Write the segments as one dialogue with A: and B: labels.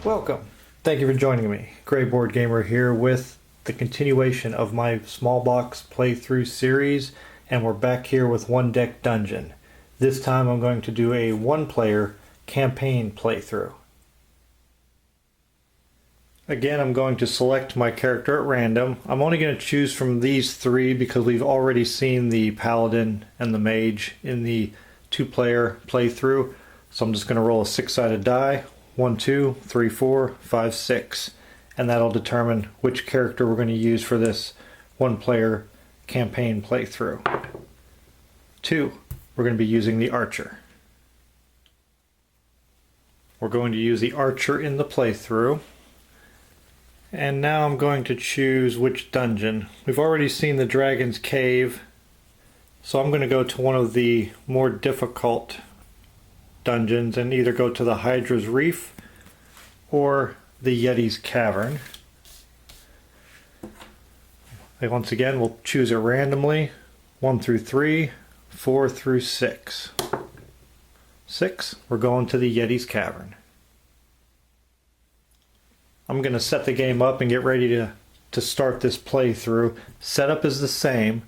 A: Welcome. Thank you for joining me. Grayboardgamer here with the continuation of my small box playthrough series, and we're back here with One Deck Dungeon. This time I'm going to do a one-player campaign playthrough. Again, I'm going to select my character at random. I'm only going to choose from these three because we've already seen the Paladin and the Mage in the two-player playthrough. So I'm just going to roll a six-sided die. 1, 2, 3, 4, 5, 6. And that'll determine which character we're going to use for this one-player campaign playthrough. 2. We're going to be using the Archer. We're going to use the Archer in the playthrough. And now I'm going to choose which dungeon. We've already seen the Dragon's Cave, so I'm going to go to one of the more difficult dungeons and either go to the Hydra's Reef or the Yeti's Cavern. Once again, we'll choose it randomly. 1 through 3, 4 through 6. 6, we're going to the Yeti's Cavern. I'm going to set the game up and get ready to start this playthrough. Setup is the same,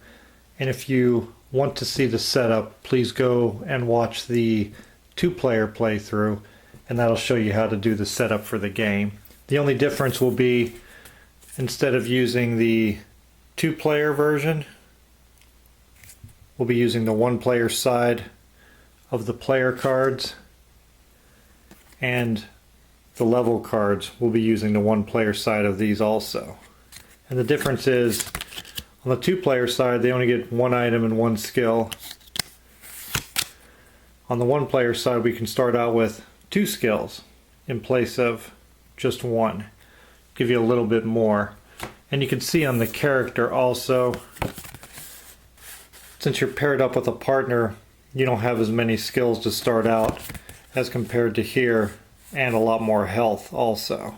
A: and if you want to see the setup, please go and watch the two-player playthrough, and that'll show you how to do the setup for the game. The only difference will be, instead of using the two-player version, we'll be using the one-player side of the player cards, and the level cards will be using the one-player side of these also. And the difference is, on the two-player side, they only get one item and one skill. On the one-player side, we can start out with 2 skills in place of just 1. Give you a little bit more. And you can see on the character also, since you're paired up with a partner, you don't have as many skills to start out as compared to here, and a lot more health also.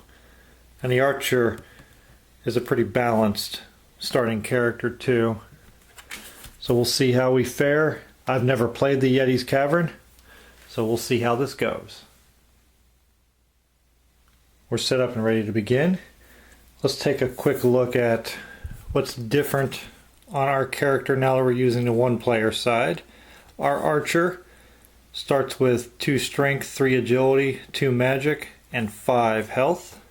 A: And the Archer is a pretty balanced starting character too. So we'll see how we fare. I've never played the Yeti's Cavern, so we'll see how this goes. We're set up and ready to begin. Let's take a quick look at what's different on our character now that we're using the one-player side. Our Archer starts with 2 strength, 3 agility, 2 magic, and 5 health.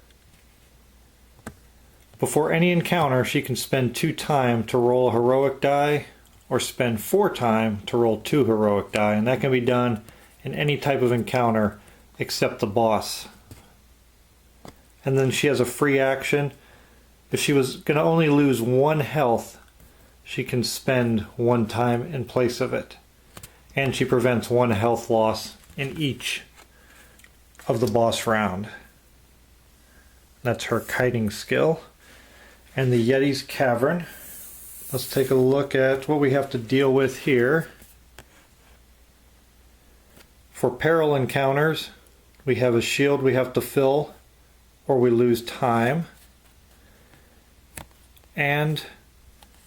A: Before any encounter, she can spend 2 time to roll a heroic die, or spend 4 time to roll 2 heroic die, and that can be done in any type of encounter except the boss. And then she has a free action. If she was going to only lose 1 health, she can spend 1 time in place of it. And she prevents 1 health loss in each of the boss round. That's her kiting skill. And the Yeti's Cavern. Let's take a look at what we have to deal with here. For peril encounters, we have a shield we have to fill, or we lose time. And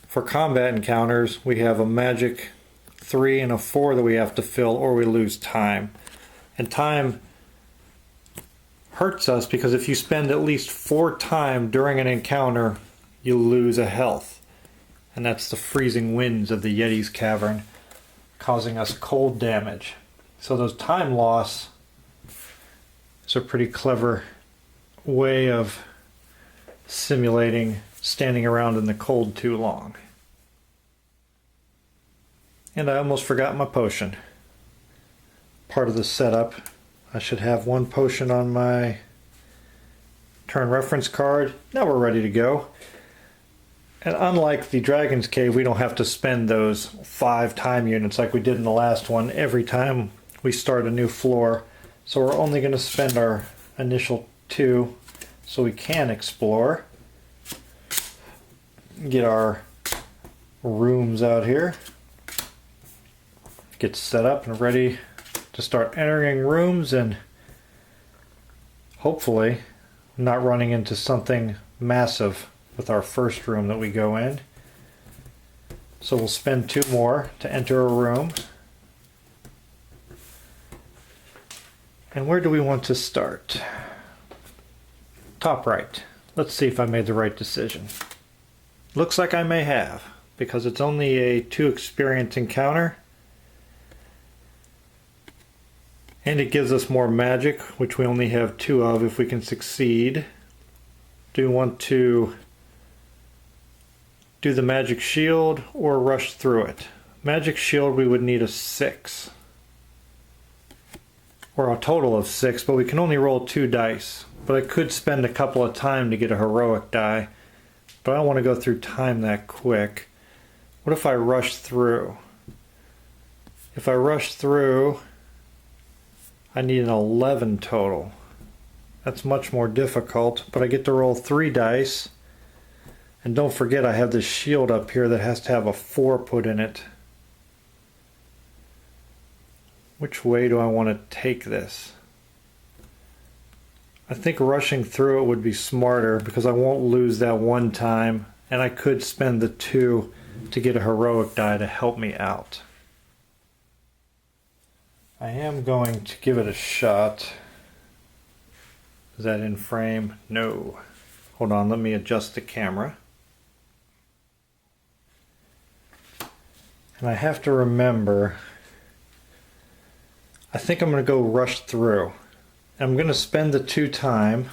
A: for combat encounters, we have a magic 3 and a 4 that we have to fill, or we lose time. And time hurts us because if you spend at least 4 time during an encounter, you lose a health. And that's the freezing winds of the Yeti's Cavern causing us cold damage. So those time loss is a pretty clever way of simulating standing around in the cold too long. And I almost forgot my potion. Part of the setup. I should have 1 potion on my turn reference card. Now we're ready to go. And unlike the Dragon's Cave, we don't have to spend those 5 time units like we did in the last one every time we start a new floor. So we're only going to spend our initial 2 so we can explore. Get our rooms out here. Get set up and ready to start entering rooms and hopefully not running into something massive with our first room that we go in. So we'll spend 2 more to enter a room. And where do we want to start? Top right. Let's see if I made the right decision. Looks like I may have, because it's only a 2 experience encounter. And it gives us more magic, which we only have 2 of if we can succeed. Do we want to do the magic shield or rush through it? Magic shield, we would need a 6. Or a total of 6, but we can only roll 2 dice. But I could spend a couple of time to get a heroic die. But I don't want to go through time that quick. What if I rush through? If I rush through, I need an 11 total. That's much more difficult, but I get to roll 3 dice. And don't forget I have this shield up here that has to have a 4 put in it. Which way do I want to take this? I think rushing through it would be smarter because I won't lose that 1 time, and I could spend the 2 to get a heroic die to help me out. I am going to give it a shot. Is that in frame? No. Hold on, let me adjust the camera. And I have to remember, I think I'm going to go rush through. I'm going to spend the 2 time.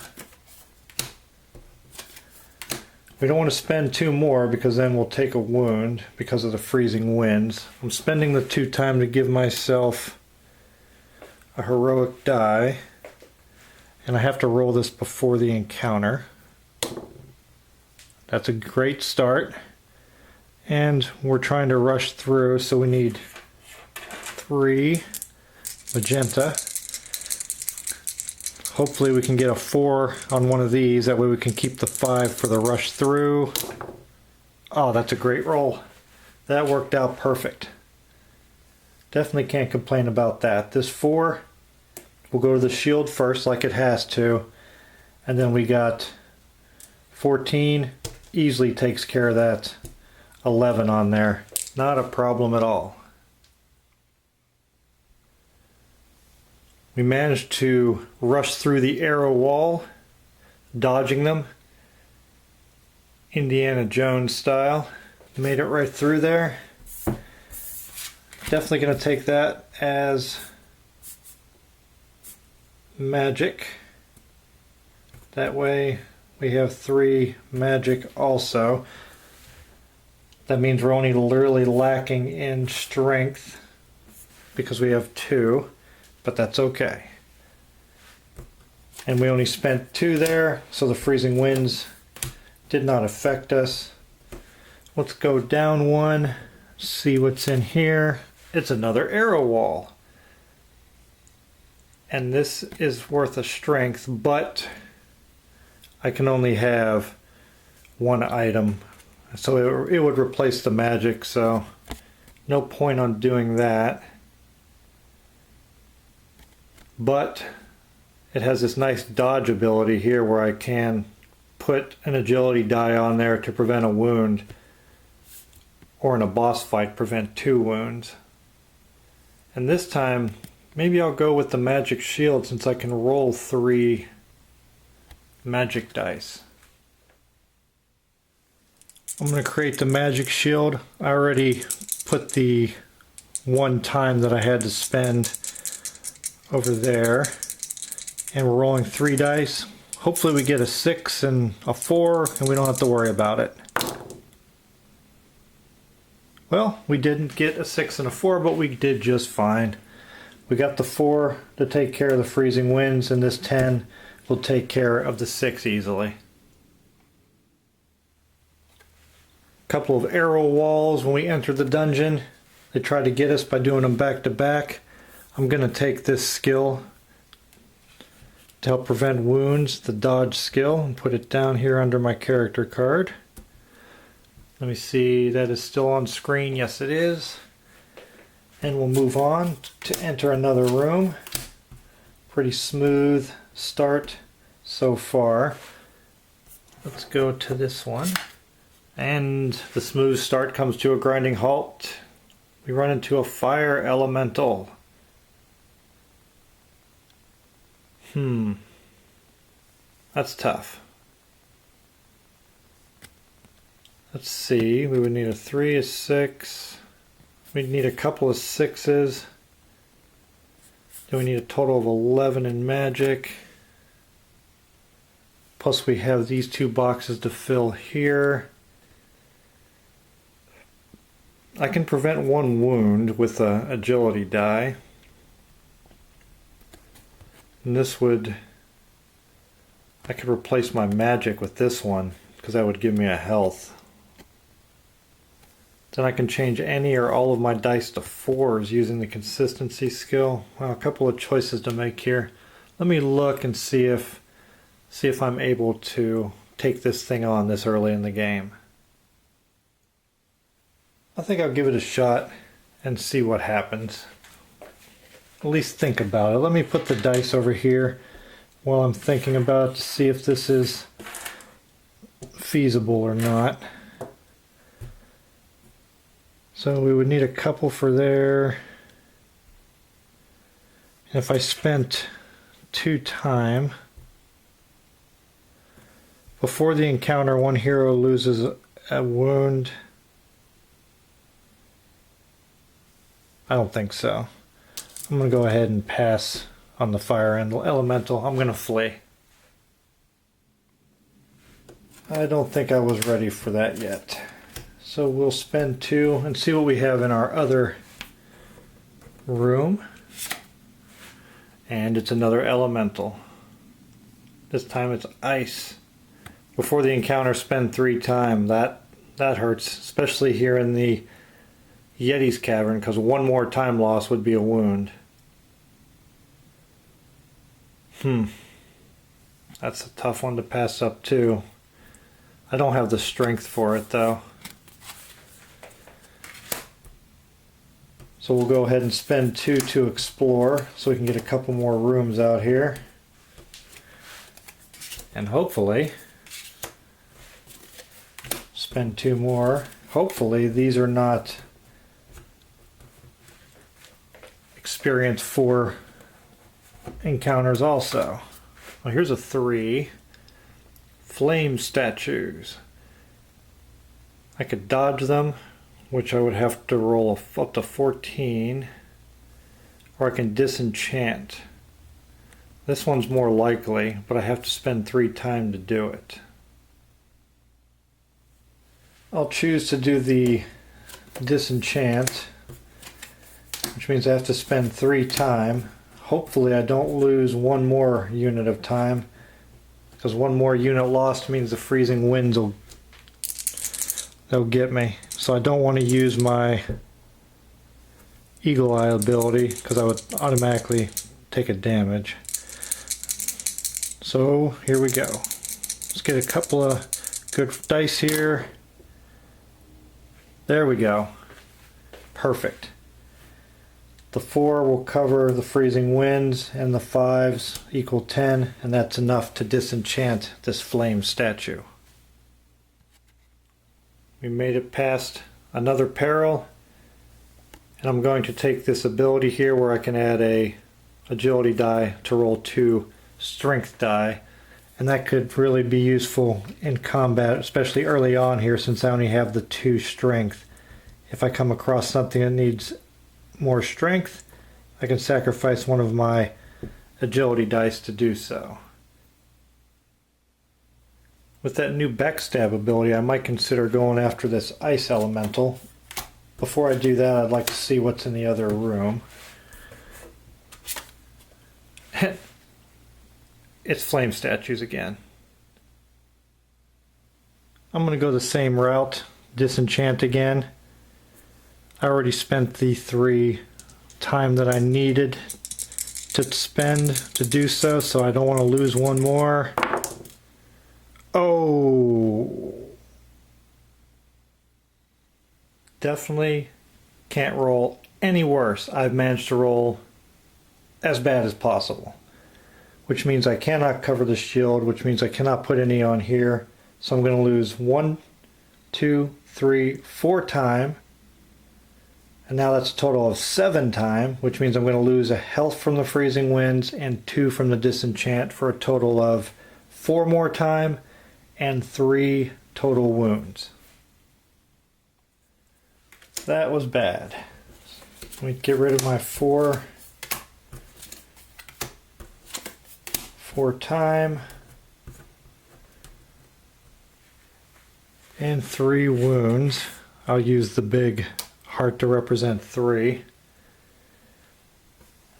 A: We don't want to spend 2 more because then we'll take a wound because of the freezing winds. I'm spending the 2 time to give myself a heroic die. And I have to roll this before the encounter. That's a great start. And we're trying to rush through, so we need 3 magenta. Hopefully we can get a 4 on one of these, that way we can keep the 5 for the rush through. Oh, that's a great roll. That worked out perfect. Definitely can't complain about that. This 4 will go to the shield first like it has to. And then we got 14, easily takes care of that 11 on there. Not a problem at all. We managed to rush through the arrow wall, dodging them, Indiana Jones style. Made it right through there. Definitely going to take that as magic. That way we have 3 magic also. That means we're only literally lacking in strength because we have 2. But that's okay. And we only spent 2 there, so the freezing winds did not affect us. Let's go down 1, see what's in here. It's another arrow wall. And this is worth a strength, but I can only have 1 item. So it would replace the magic, so no point on doing that. But it has this nice dodge ability here where I can put an agility die on there to prevent a wound, or in a boss fight prevent 2 wounds. And this time maybe I'll go with the magic shield since I can roll 3 magic dice. I'm going to create the magic shield. I already put the 1 time that I had to spend over there, and we're rolling 3 dice. Hopefully we get a 6 and a 4 and we don't have to worry about it. Well, we didn't get a 6 and a 4, but we did just fine. We got the 4 to take care of the freezing winds, and this 10 will take care of the 6 easily. Couple of arrow walls when we enter the dungeon. They tried to get us by doing them back to back. I'm going to take this skill to help prevent wounds, the dodge skill, and put it down here under my character card. Let me see, that is still on screen. Yes, it is. And we'll move on to enter another room. Pretty smooth start so far. Let's go to this one. And the smooth start comes to a grinding halt. We run into a fire elemental. That's tough. Let's see, we would need a 3, a 6. We'd need a couple of 6s. Then we need a total of 11 in magic. Plus we have these 2 boxes to fill here. I can prevent 1 wound with a agility die. And this would... I could replace my magic with this one, because that would give me a health. Then I can change any or all of my dice to 4s using the consistency skill. Well, a couple of choices to make here. Let me look and see if I'm able to take this thing on this early in the game. I think I'll give it a shot and see what happens. At least think about it. Let me put the dice over here while I'm thinking about it to see if this is feasible or not. So we would need a couple for there. And if I spent 2 time, before the encounter, 1 hero loses a wound. I don't think so. I'm going to go ahead and pass on the fire elemental. I'm going to flee. I don't think I was ready for that yet. So we'll spend 2 and see what we have in our other room. And it's another elemental. This time it's ice. Before the encounter, spend 3 time. That hurts, especially here in the Yeti's cavern, because 1 more time loss would be a wound. That's a tough one to pass up too. I don't have the strength for it though. So we'll go ahead and spend 2 to explore so we can get a couple more rooms out here. And hopefully spend 2 more. Hopefully these are not experience 4 encounters also. Well, here's a 3. Flame statues. I could dodge them, which I would have to roll up to 14, or I can disenchant. This one's more likely, but I have to spend 3 time to do it. I'll choose to do the disenchant, which means I have to spend 3 time. Hopefully I don't lose 1 more unit of time, because 1 more unit lost means the freezing winds they'll get me. So I don't want to use my Eagle Eye ability because I would automatically take a damage. So here we go. Let's get a couple of good dice here. There we go. Perfect. The 4 will cover the freezing winds and the 5s equal 10, and that's enough to disenchant this flame statue. We made it past another peril, and I'm going to take this ability here where I can add a agility die to roll 2 strength die, and that could really be useful in combat, especially early on here since I only have the 2 strength. If I come across something that needs more strength, I can sacrifice one of my agility dice to do so. With that new backstab ability, I might consider going after this ice elemental. Before I do that, I'd like to see what's in the other room. It's flame statues again. I'm going to go the same route, disenchant again. I already spent the 3 time that I needed to spend to do so, so I don't want to lose 1 more. Oh! Definitely can't roll any worse. I've managed to roll as bad as possible, which means I cannot cover the shield, which means I cannot put any on here. So I'm going to lose 1, 2, 3, 4 time. And now that's a total of 7 time, which means I'm going to lose a health from the freezing winds and 2 from the disenchant for a total of 4 more time and 3 total wounds. That was bad. Let me get rid of my four time and 3 wounds. I'll use the big heart to represent 3.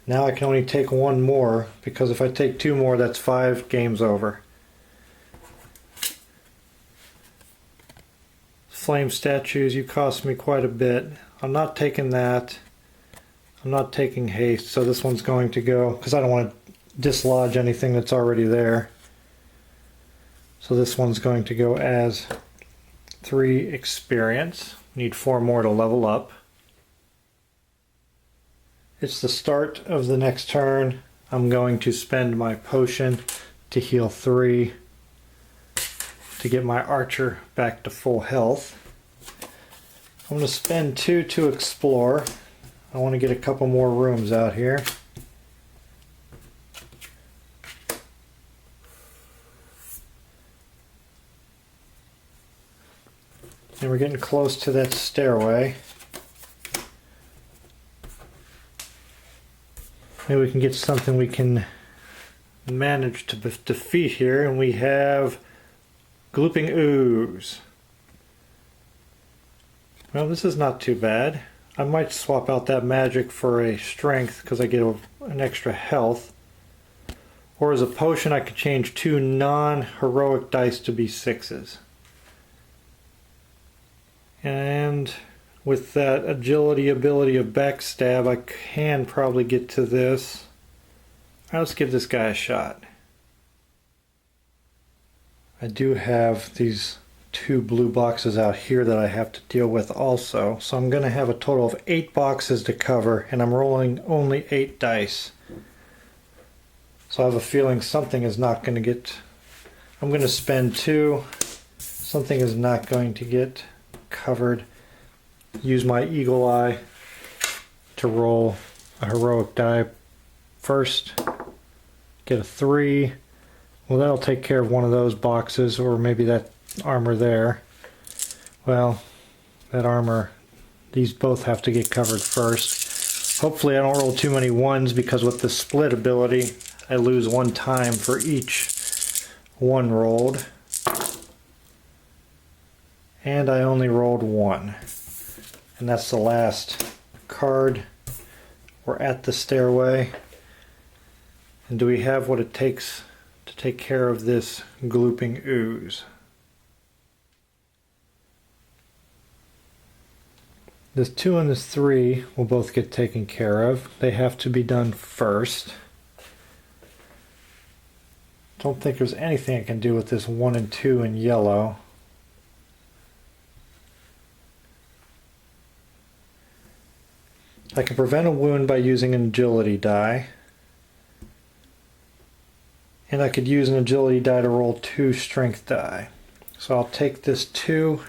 A: Now I can only take 1 more, because if I take 2 more, that's 5 games over. Flame statues, you cost me quite a bit. I'm not taking that. I'm not taking haste, so this one's going to go, because I don't want to dislodge anything that's already there. So this one's going to go as 3 experience. Need 4 more to level up. It's the start of the next turn. I'm going to spend my potion to heal 3 to get my archer back to full health. I'm going to spend 2 to explore. I want to get a couple more rooms out here. And we're getting close to that stairway. Maybe we can get something we can manage to defeat here, and we have Glooping Ooze. Well, this is not too bad. I might swap out that magic for a strength because I get an extra health. Or as a potion, I could change 2 non-heroic dice to be 6s. And with that agility ability of backstab, I can probably get to this. Alright, let's give this guy a shot. I do have these 2 blue boxes out here that I have to deal with also. So I'm going to have a total of 8 boxes to cover, and I'm rolling only 8 dice. So I have a feeling something is not going to get... I'm going to spend 2. Something is not going to get covered. Use my eagle eye to roll a heroic die first. Get a 3. Well, that'll take care of one of those boxes, or maybe that armor there. Well, that armor, these both have to get covered first. Hopefully I don't roll too many 1s, because with the split ability I lose 1 time for each 1 rolled. And I only rolled 1. And that's the last card. We're at the stairway. And do we have what it takes to take care of this Glooping Ooze? This 2 and this 3 will both get taken care of. They have to be done first. Don't think there's anything I can do with this 1 and 2 in yellow. I can prevent a wound by using an agility die. And I could use an agility die to roll 2 strength die. So I'll take this 2,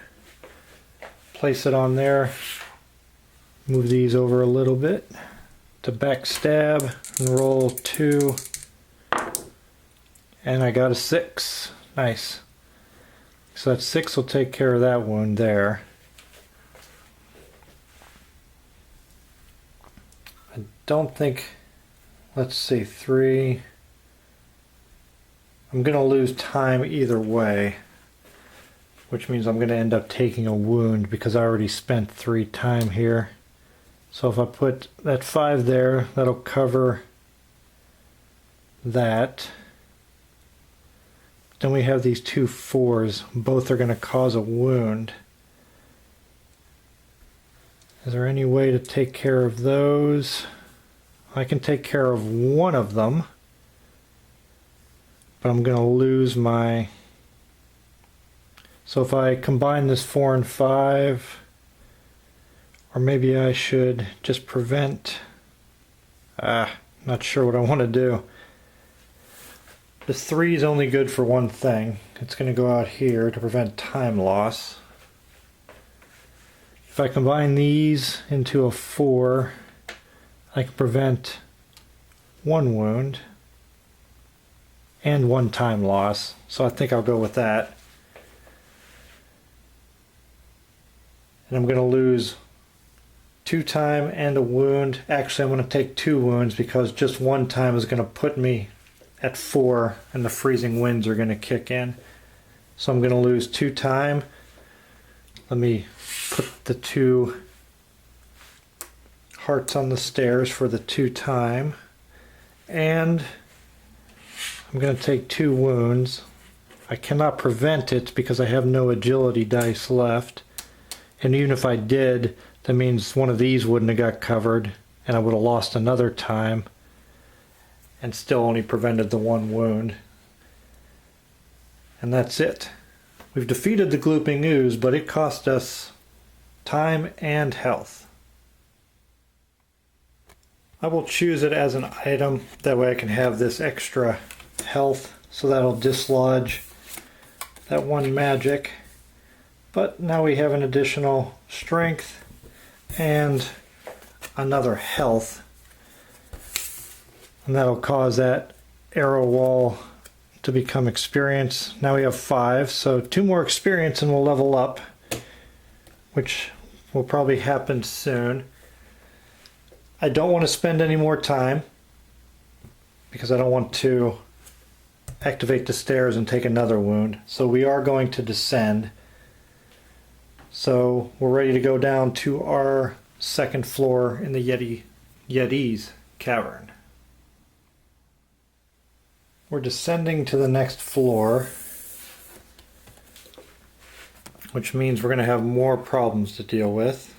A: place it on there, move these over a little bit to backstab, and roll 2. And I got a 6. Nice. So that 6 will take care of that wound there. I don't think, let's see, 3. I'm going to lose time either way, which means I'm going to end up taking a wound because I already spent 3 time here. So if I put that 5 there, that'll cover that. Then we have these 2 4s. Both are going to cause a wound. Is there any way to take care of those? I can take care of one of them, but I'm going to lose my... So if I combine this 4 and 5, or maybe I should just prevent... not sure what I want to do. This 3 is only good for one thing. It's going to go out here to prevent time loss. If I combine these into a 4, I can prevent 1 wound and 1 time loss. So I think I'll go with that. And I'm going to lose 2 time and a wound. Actually, I'm going to take 2 wounds because just 1 time is going to put me at 4 and the freezing winds are going to kick in. So I'm going to lose 2 time. Let me put the 2 hearts on the stairs for the 2 time. And I'm going to take 2 wounds. I cannot prevent it because I have no agility dice left. And even if I did, that means one of these wouldn't have got covered and I would have lost another time and still only prevented the 1 wound. And that's it. We've defeated the Glooping Ooze, but it cost us time and health. I will choose it as an item, that way I can have this extra health, so that'll dislodge that 1 magic. But now we have an additional strength and another health, and that'll cause that arrow wall to become experience. Now we have 5, so 2 more experience and we'll level up, which will probably happen soon. I don't want to spend any more time because I don't want to activate the stairs and take another wound, so we are going to descend. So we're ready to go down to our 2nd floor in the Yeti's cavern. We're descending to the next floor, which means we're going to have more problems to deal with.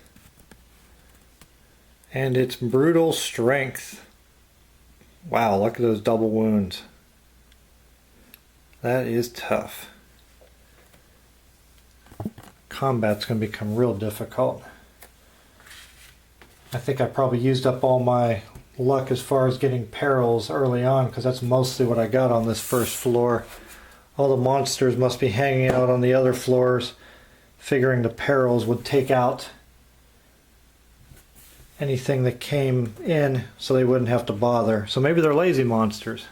A: And it's brutal strength. Wow, look at those double wounds. That is tough. Combat's going to become real difficult. I think I probably used up all my luck as far as getting perils early on, because that's mostly what I got on this 1st floor. All the monsters must be hanging out on the other floors, figuring the perils would take out anything that came in so they wouldn't have to bother. So maybe they're lazy monsters.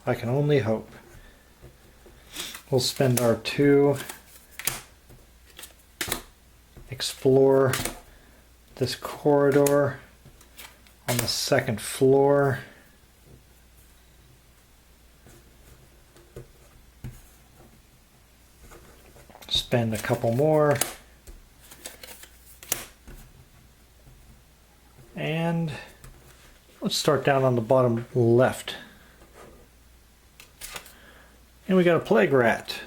A: I can only hope. We'll spend our 2, explore this corridor on the 2nd floor. Spend a couple more. And let's start down on the bottom left. And we got a plague rat.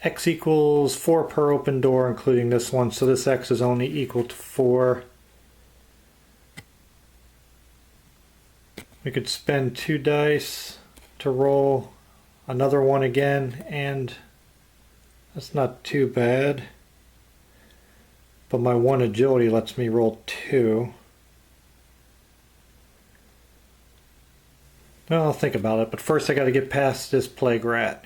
A: X equals 4 per open door, including this one, so this X is only equal to 4. We could spend 2 dice to roll another one again, and that's not too bad. But my 1 agility lets me roll 2. Well, I'll think about it, but first I got to get past this plague rat.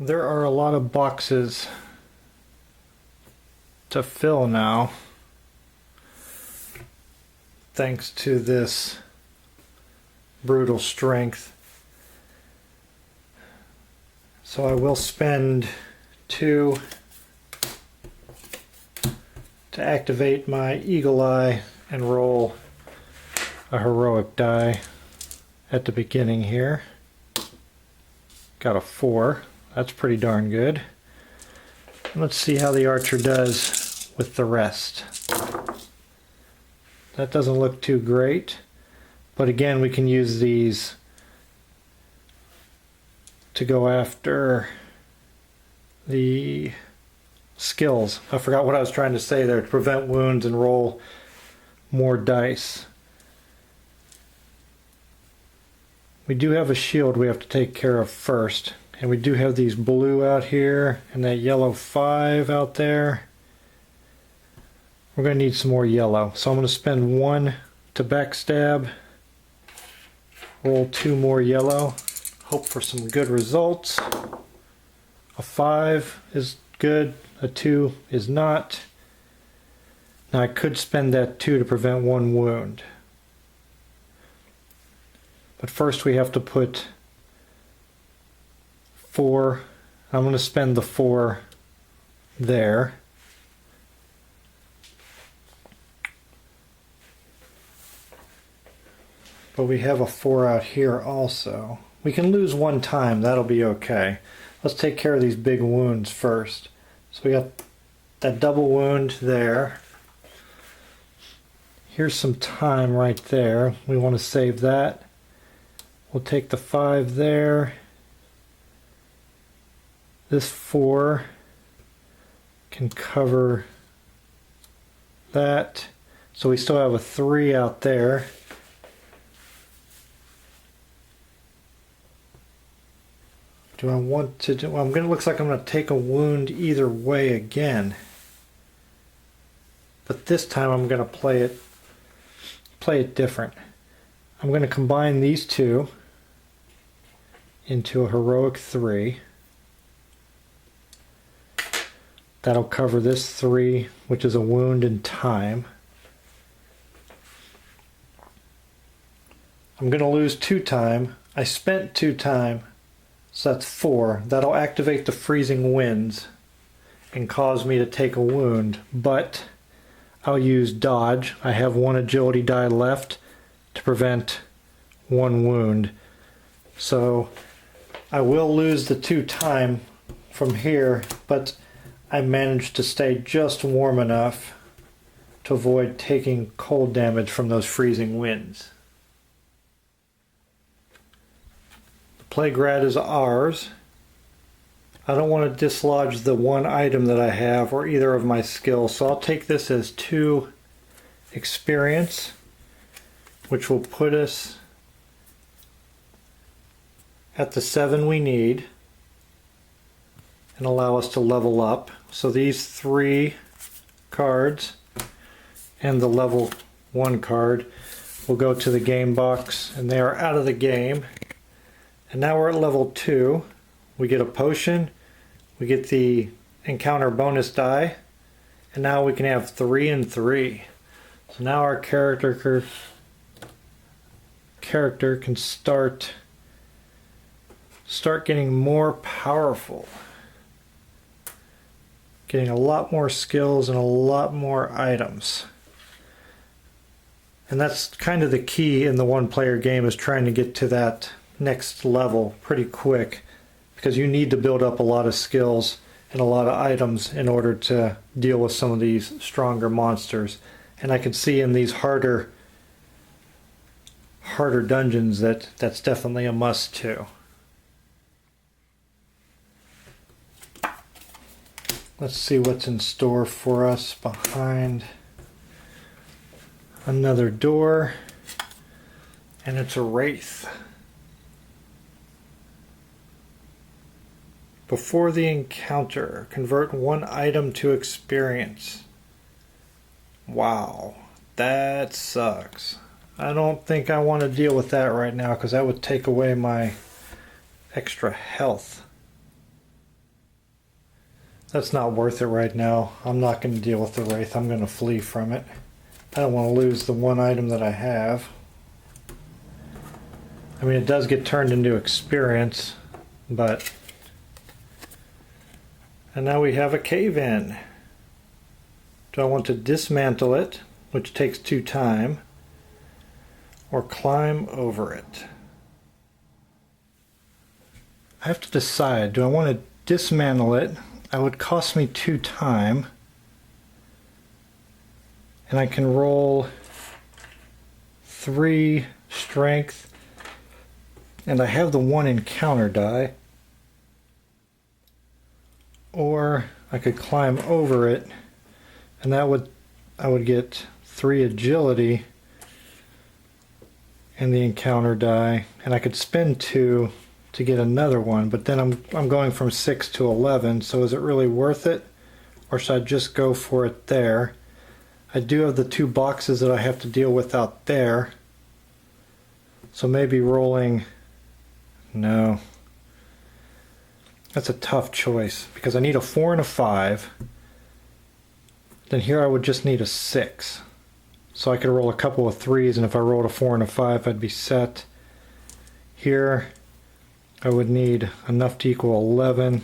A: There are a lot of boxes to fill now, thanks to this brutal strength. So I will spend 2 to activate my eagle eye and roll a heroic die at the beginning here. Got a 4. That's pretty darn good. Let's see how the archer does with the rest. That doesn't look too great, but again we can use these to go after the skills. I forgot what I was trying to say there. To prevent wounds and roll more dice. We do have a shield we have to take care of first. And we do have these blue out here and that yellow 5 out there. We're going to need some more yellow. So I'm going to spend 1 to backstab. Roll 2 more yellow. Hope for some good results. A 5 is good. A 2 is not. Now I could spend that 2 to prevent 1 wound. But first we have to put 4. I'm going to spend the 4 there. But we have a 4 out here also. We can lose 1 time, that'll be okay. Let's take care of these big wounds first. So we got that double wound there. Here's some time right there. We want to save that. We'll take the 5 there. This 4 can cover that. So we still have a 3 out there. Do I want to do, well, looks like I'm going to take a wound either way again. But this time I'm going to play it different. I'm going to combine these two into a heroic 3. That'll cover this 3, which is a wound in time. I'm going to lose 2 time. I spent 2 time. So that's 4. That'll activate the freezing winds and cause me to take a wound, but I'll use dodge. I have 1 agility die left to prevent 1 wound. So I will lose the 2 time from here, but I managed to stay just warm enough to avoid taking cold damage from those freezing winds. Plague-Rat is ours. I don't want to dislodge the 1 item that I have or either of my skills, so I'll take this as 2 experience, which will put us at the 7 we need and allow us to level up. So these 3 cards and the level 1 card will go to the game box, and they are out of the game. And now we're at level 2. We get a potion, we get the encounter bonus die, and now we can have 3 and 3. So now our character can start getting more powerful. Getting a lot more skills and a lot more items. And that's kind of the key in the 1-player game, is trying to get to that next level pretty quick, because you need to build up a lot of skills and a lot of items in order to deal with some of these stronger monsters. And I can see in these harder dungeons that's definitely a must too. Let's see what's in store for us behind another door, and it's a wraith. Before the encounter, convert 1 item to experience. Wow, that sucks. I don't think I want to deal with that right now, because that would take away my extra health. That's not worth it right now. I'm not going to deal with the wraith. I'm going to flee from it. I don't want to lose the 1 item that I have. I mean, it does get turned into experience, but... And now we have a cave-in. Do I want to dismantle it, which takes 2 time, or climb over it? I have to decide. Do I want to dismantle it? That would cost me 2 time. And I can roll 3 strength. And I have the 1 encounter die. Or I could climb over it, and I would get 3 agility and the encounter die, and I could spend 2 to get another one, but then I'm going from 6 to 11, so is it really worth it, or should I just go for it there? I do have the 2 boxes that I have to deal with out there, so maybe rolling... No. That's a tough choice, because I need a 4 and a 5. Then here I would just need a 6. So I could roll a couple of 3s, and if I rolled a 4 and a 5, I'd be set. Here I would need enough to equal 11.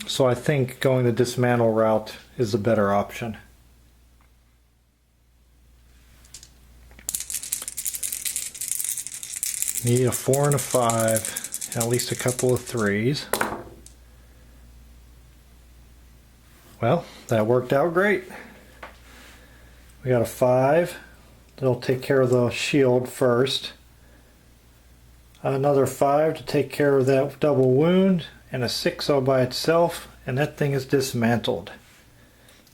A: So I think going the dismantle route is the better option. Need a 4 and a 5, and at least a couple of 3s. Well, that worked out great. We got a 5. That'll take care of the shield first. Another 5 to take care of that double wound, and a 6 all by itself, and that thing is dismantled.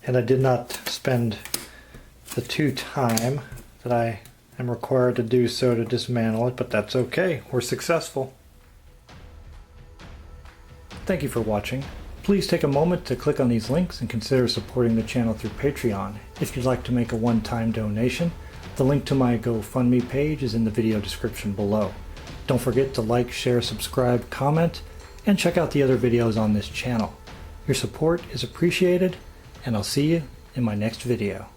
A: And I did not spend the 2 time that I am required to do so to dismantle it, but that's okay. We're successful. Thank you for watching. Please take a moment to click on these links and consider supporting the channel through Patreon. If you'd like to make a one-time donation, the link to my GoFundMe page is in the video description below. Don't forget to like, share, subscribe, comment, and check out the other videos on this channel. Your support is appreciated, and I'll see you in my next video.